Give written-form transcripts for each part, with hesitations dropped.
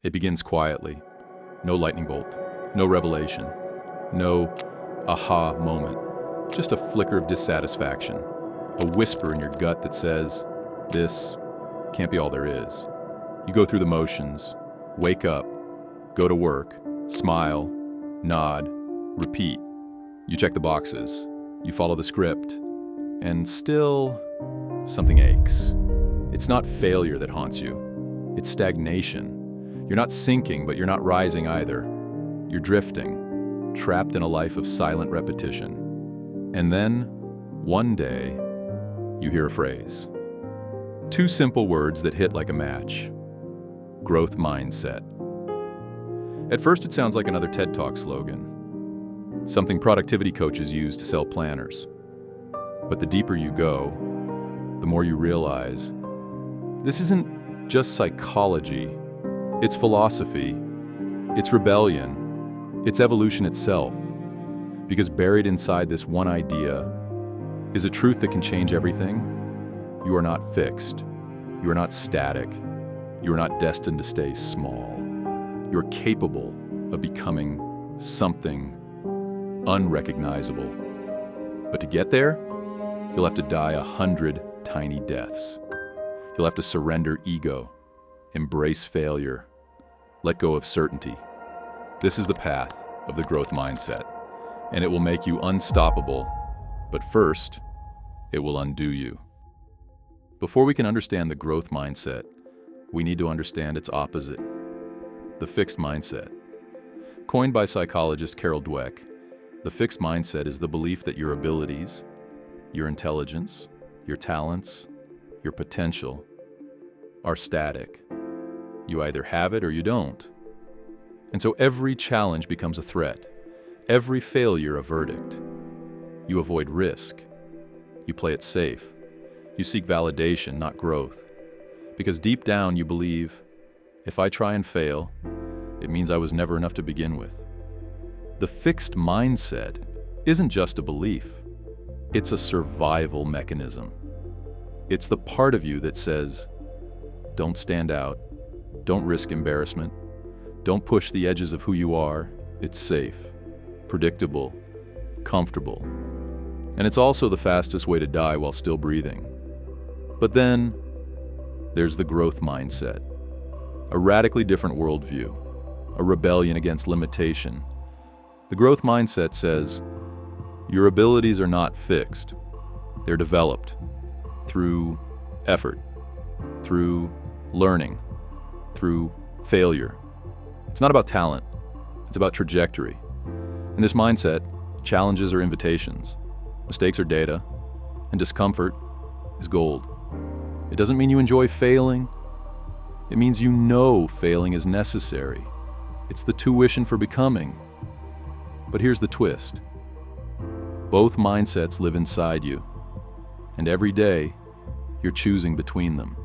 It begins quietly. No lightning bolt, no revelation, no aha moment. Just a flicker of dissatisfaction, a whisper in your gut that says, this can't be all there is. You go through the motions, wake up, go to work, smile, nod, repeat. You check the boxes, you follow the script, and still something aches. It's not failure that haunts you, it's stagnation. You're not sinking, but you're not rising either. You're drifting, trapped in a life of silent repetition. And then, one day, you hear a phrase. Two simple words that hit like a match. Growth mindset. At first, it sounds like another TED Talk slogan, something productivity coaches use to sell planners. But the deeper you go, the more you realize this isn't just psychology. It's philosophy, it's rebellion, it's evolution itself. Because buried inside this one idea is a truth that can change everything. You are not fixed. You are not static. You are not destined to stay small. You are capable of becoming something unrecognizable. But to get there, you'll have to die 100 tiny deaths. You'll have to surrender ego, embrace failure, let go of certainty. This is the path of the growth mindset, and it will make you unstoppable, but first, it will undo you. Before we can understand the growth mindset, we need to understand its opposite, the fixed mindset. Coined by psychologist Carol Dweck, the fixed mindset is the belief that your abilities, your intelligence, your talents, your potential are static. You either have it or you don't. And so every challenge becomes a threat, every failure a verdict. You avoid risk. You play it safe. You seek validation, not growth. Because deep down you believe, if I try and fail, it means I was never enough to begin with. The fixed mindset isn't just a belief. It's a survival mechanism. It's the part of you that says, don't stand out. Don't risk embarrassment. Don't push the edges of who you are. It's safe, predictable, comfortable. And it's also the fastest way to die while still breathing. But then, there's the growth mindset. A radically different worldview. A rebellion against limitation. The growth mindset says, your abilities are not fixed. They're developed through effort, through learning, through failure. It's not about talent, it's about trajectory. In this mindset, challenges are invitations, mistakes are data, and discomfort is gold. It doesn't mean you enjoy failing, it means you know failing is necessary. It's the tuition for becoming. But here's the twist. Both mindsets live inside you, and every day, you're choosing between them.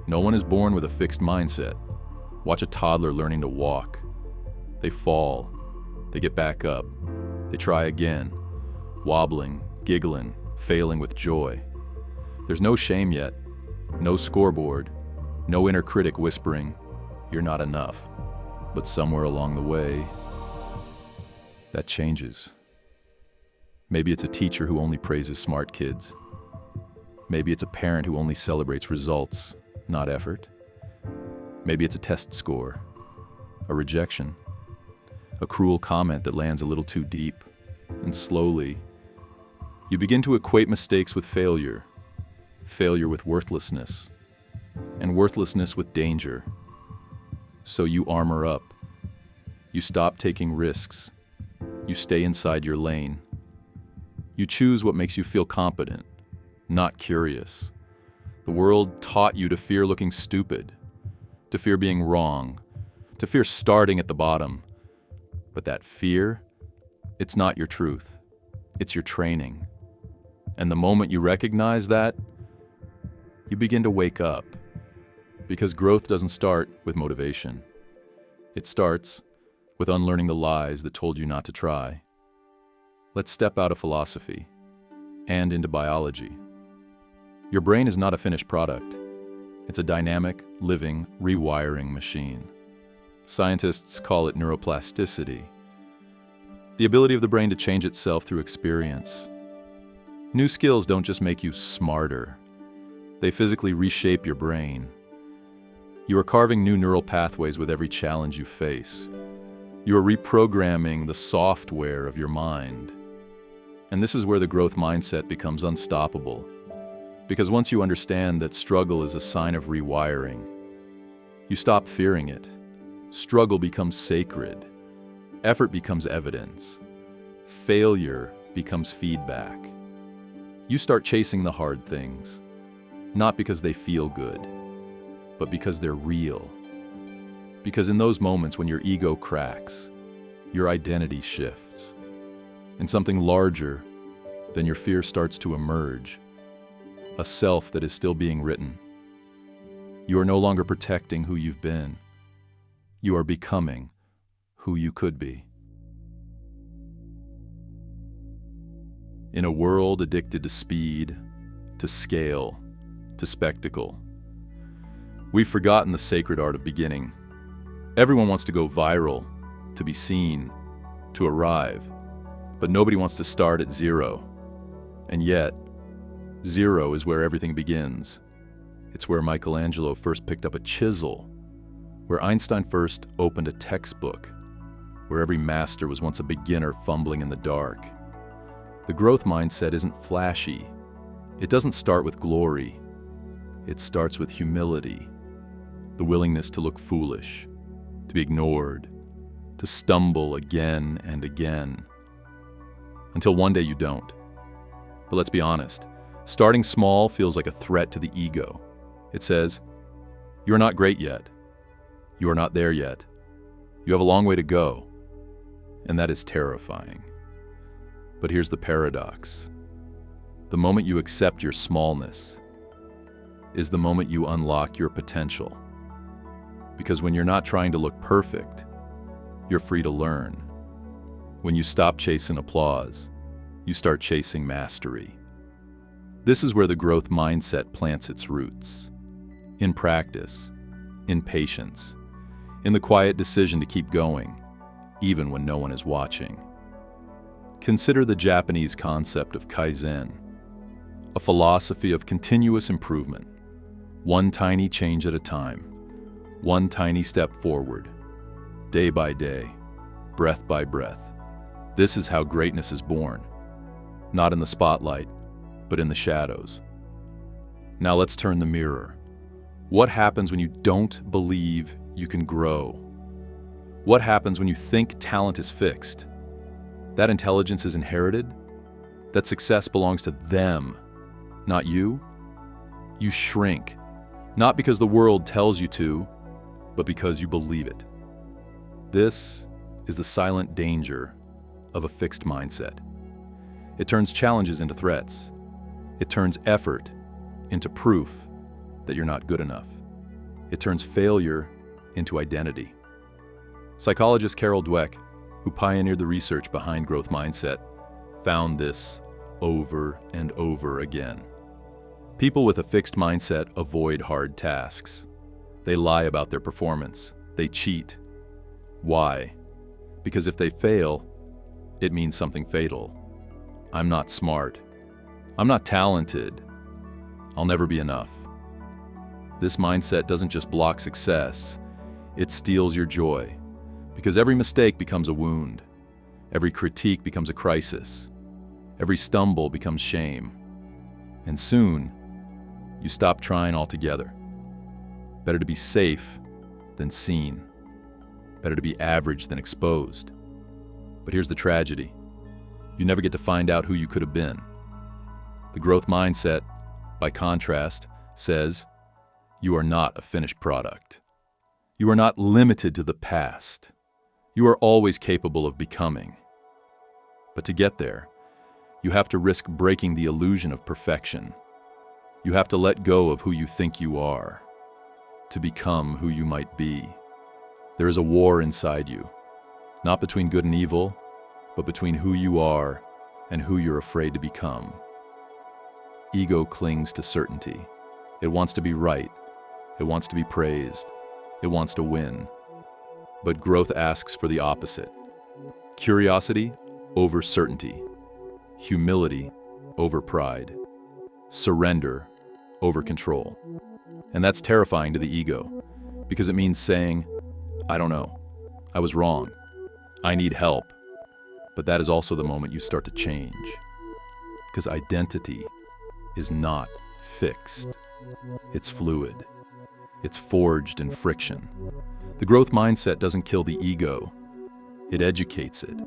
No one is born with a fixed mindset. Watch a toddler learning to walk. They fall, they get back up, they try again, wobbling, giggling, failing with joy. There's no shame yet, no scoreboard, no inner critic whispering, you're not enough. But somewhere along the way, that changes. Maybe it's a teacher who only praises smart kids. Maybe it's a parent who only celebrates results, not effort. Maybe it's a test score, a rejection, a cruel comment that lands a little too deep, and slowly, you begin to equate mistakes with failure, failure with worthlessness, and worthlessness with danger. So you armor up. You stop taking risks. You stay inside your lane. You choose what makes you feel competent, not curious. The world taught you to fear looking stupid, to fear being wrong, to fear starting at the bottom. But that fear, it's not your truth. It's your training. And the moment you recognize that, you begin to wake up. Because growth doesn't start with motivation. It starts with unlearning the lies that told you not to try. Let's step out of philosophy and into biology. Your brain is not a finished product. It's a dynamic, living, rewiring machine. Scientists call it neuroplasticity. The ability of the brain to change itself through experience. New skills don't just make you smarter. They physically reshape your brain. You are carving new neural pathways with every challenge you face. You are reprogramming the software of your mind. And this is where the growth mindset becomes unstoppable. Because once you understand that struggle is a sign of rewiring, you stop fearing it. Struggle becomes sacred. Effort becomes evidence. Failure becomes feedback. You start chasing the hard things, not because they feel good, but because they're real. Because in those moments when your ego cracks, your identity shifts, and something larger than your fear starts to emerge, a self that is still being written. You are no longer protecting who you've been. You are becoming who you could be. In a world addicted to speed, to scale, to spectacle, we've forgotten the sacred art of beginning. Everyone wants to go viral, to be seen, to arrive, but nobody wants to start at zero. And yet, zero is where everything begins. It's where Michelangelo first picked up a chisel, where Einstein first opened a textbook, where every master was once a beginner fumbling in the dark. The growth mindset isn't flashy. It doesn't start with glory. It starts with humility, the willingness to look foolish, to be ignored, to stumble again and again, until one day you don't. But let's be honest, starting small feels like a threat to the ego. It says, "You are not great yet. You are not there yet. You have a long way to go." And that is terrifying. But here's the paradox. The moment you accept your smallness is the moment you unlock your potential. Because when you're not trying to look perfect, you're free to learn. When you stop chasing applause, you start chasing mastery. This is where the growth mindset plants its roots. In practice, in patience, in the quiet decision to keep going, even when no one is watching. Consider the Japanese concept of Kaizen, a philosophy of continuous improvement, one tiny change at a time, one tiny step forward, day by day, breath by breath. This is how greatness is born, not in the spotlight, but in the shadows. Now let's turn the mirror. What happens when you don't believe you can grow? What happens when you think talent is fixed? That intelligence is inherited? That success belongs to them, not you? You shrink, not because the world tells you to, but because you believe it. This is the silent danger of a fixed mindset. It turns challenges into threats. It turns effort into proof that you're not good enough. It turns failure into identity. Psychologist Carol Dweck, who pioneered the research behind growth mindset, found this over and over again. People with a fixed mindset avoid hard tasks. They lie about their performance. They cheat. Why? Because if they fail, it means something fatal. I'm not smart. I'm not talented. I'll never be enough. This mindset doesn't just block success, it steals your joy. Because every mistake becomes a wound. Every critique becomes a crisis. Every stumble becomes shame. And soon, you stop trying altogether. Better to be safe than seen. Better to be average than exposed. But here's the tragedy. You never get to find out who you could have been. The growth mindset, by contrast, says, you are not a finished product. You are not limited to the past. You are always capable of becoming. But to get there, you have to risk breaking the illusion of perfection. You have to let go of who you think you are, to become who you might be. There is a war inside you, not between good and evil, but between who you are and who you're afraid to become. Ego clings to certainty. It wants to be right. It wants to be praised. It wants to win. But growth asks for the opposite. Curiosity over certainty. Humility over pride. Surrender over control. And that's terrifying to the ego, because it means saying, I don't know, I was wrong, I need help. But that is also the moment you start to change, because identity is not fixed. It's fluid. It's forged in friction. The growth mindset doesn't kill the ego. It educates it.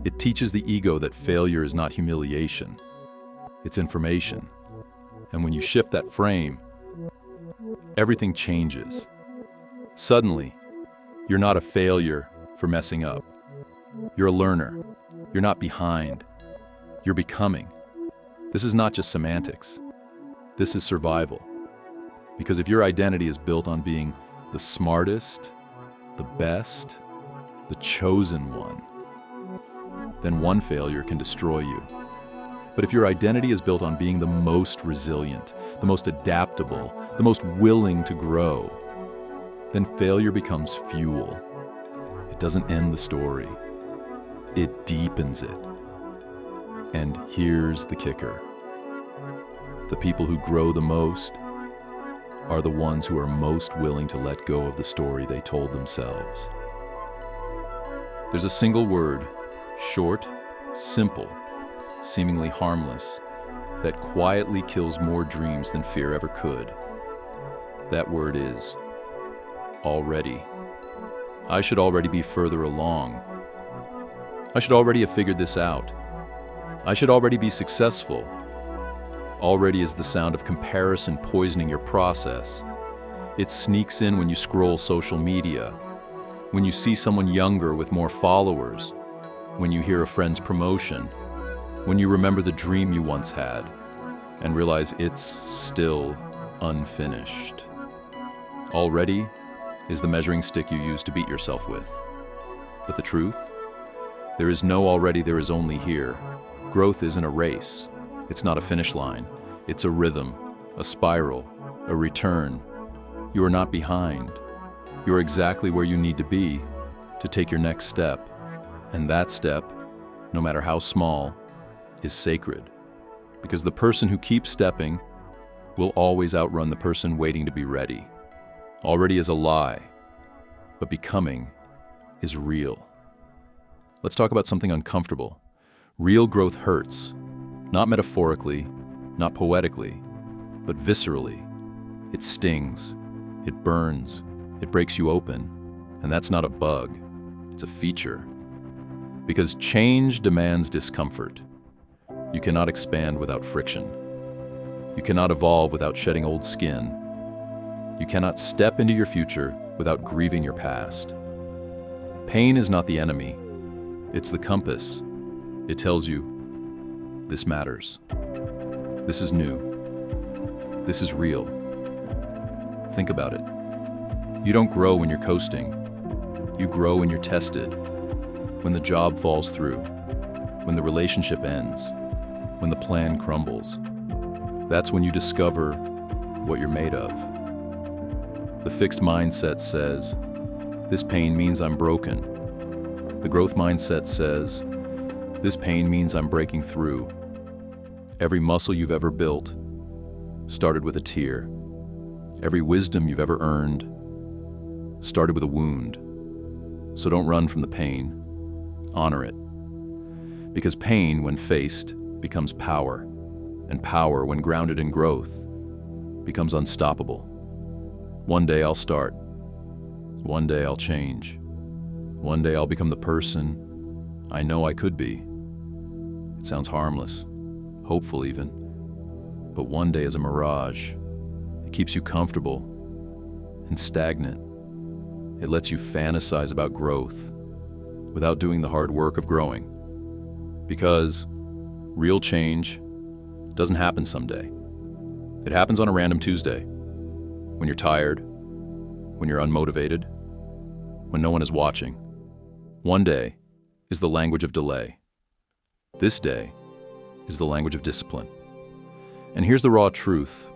It teaches the ego that failure is not humiliation. It's information. And when you shift that frame, everything changes. Suddenly, you're not a failure for messing up. You're a learner. You're not behind. You're becoming. This is not just semantics. This is survival. Because if your identity is built on being the smartest, the best, the chosen one, then one failure can destroy you. But if your identity is built on being the most resilient, the most adaptable, the most willing to grow, then failure becomes fuel. It doesn't end the story. It deepens it. And here's the kicker. The people who grow the most are the ones who are most willing to let go of the story they told themselves. There's a single word, short, simple, seemingly harmless, that quietly kills more dreams than fear ever could. That word is already. I should already be further along. I should already have figured this out. I should already be successful. Already is the sound of comparison poisoning your process. It sneaks in when you scroll social media, when you see someone younger with more followers, when you hear a friend's promotion, when you remember the dream you once had and realize it's still unfinished. Already is the measuring stick you use to beat yourself with. But the truth? There is no already, there is only here. Growth isn't a race. It's not a finish line. It's a rhythm, a spiral, a return. You are not behind. You are exactly where you need to be to take your next step. And that step, no matter how small, is sacred. Because the person who keeps stepping will always outrun the person waiting to be ready. Already is a lie, but becoming is real. Let's talk about something uncomfortable. Real growth hurts, not metaphorically, not poetically, but viscerally. It stings, it burns, it breaks you open, and that's not a bug, it's a feature. Because change demands discomfort. You cannot expand without friction. You cannot evolve without shedding old skin. You cannot step into your future without grieving your past. Pain is not the enemy, it's the compass. It tells you, this matters. This is new. This is real. Think about it. You don't grow when you're coasting. You grow when you're tested. When the job falls through. When the relationship ends. When the plan crumbles. That's when you discover what you're made of. The fixed mindset says, this pain means I'm broken. The growth mindset says, this pain means I'm breaking through. Every muscle you've ever built started with a tear. Every wisdom you've ever earned started with a wound. So don't run from the pain. Honor it. Because pain, when faced, becomes power. And power, when grounded in growth, becomes unstoppable. One day I'll start. One day I'll change. One day I'll become the person I know I could be. It sounds harmless, hopeful even, but one day is a mirage. It keeps you comfortable and stagnant. It lets you fantasize about growth without doing the hard work of growing. Because real change doesn't happen someday. It happens on a random Tuesday, when you're tired, when you're unmotivated, when no one is watching. One day is the language of delay. This day is the language of discipline. And here's the raw truth.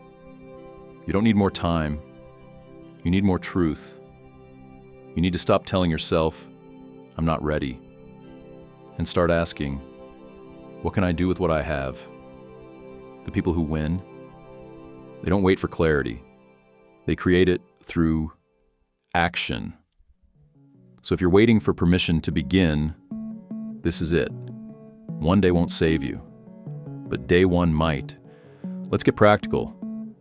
You don't need more time. You need more truth. You You need to stop telling yourself, I'm not ready, and start asking, what can I do with what I have? The people who win, they don't wait for clarity. They create it through action. So if you're waiting for permission to begin, this is it. One day won't save you, but day one might. Let's get practical.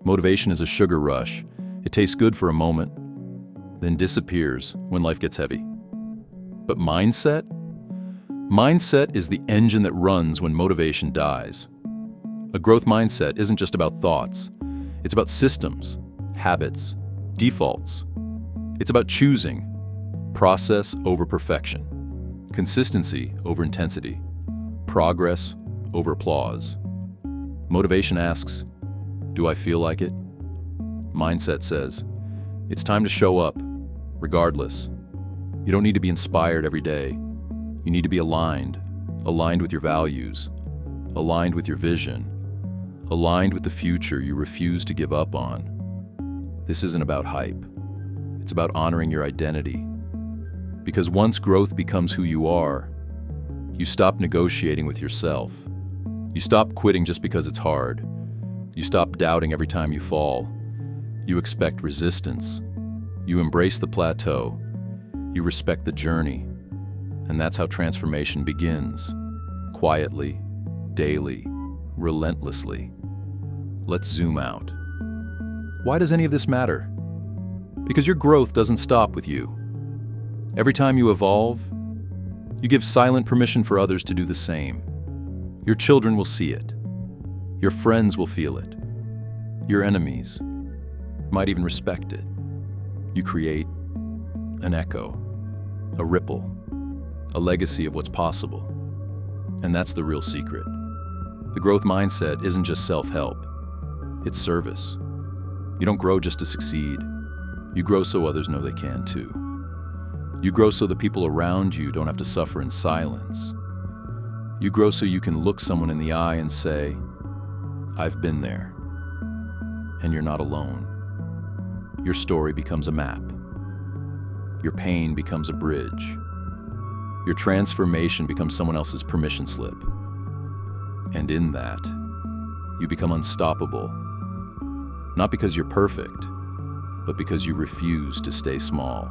Motivation is a sugar rush. It tastes good for a moment, then disappears when life gets heavy. But mindset? Mindset is the engine that runs when motivation dies. A growth mindset isn't just about thoughts. It's about systems, habits, defaults. It's about choosing process over perfection, consistency over intensity, progress over applause. Motivation asks, do I feel like it? Mindset says, it's time to show up, regardless. You don't need to be inspired every day. You need to be aligned with your values, aligned with your vision, aligned with the future you refuse to give up on. This isn't about hype. It's about honoring your identity. Because once growth becomes who you are, you stop negotiating with yourself. You stop quitting just because it's hard. You stop doubting every time you fall. You expect resistance. You embrace the plateau. You respect the journey. And that's how transformation begins. Quietly, daily, relentlessly. Let's zoom out. Why does any of this matter? Because your growth doesn't stop with you. Every time you evolve, you give silent permission for others to do the same. Your children will see it. Your friends will feel it. Your enemies might even respect it. You create an echo, a ripple, a legacy of what's possible. And that's the real secret. The growth mindset isn't just self-help. It's service. You don't grow just to succeed. You grow so others know they can too. You grow so the people around you don't have to suffer in silence. You grow so you can look someone in the eye and say, I've been there. And you're not alone. Your story becomes a map. Your pain becomes a bridge. Your transformation becomes someone else's permission slip. And in that, you become unstoppable. Not because you're perfect, but because you refuse to stay small.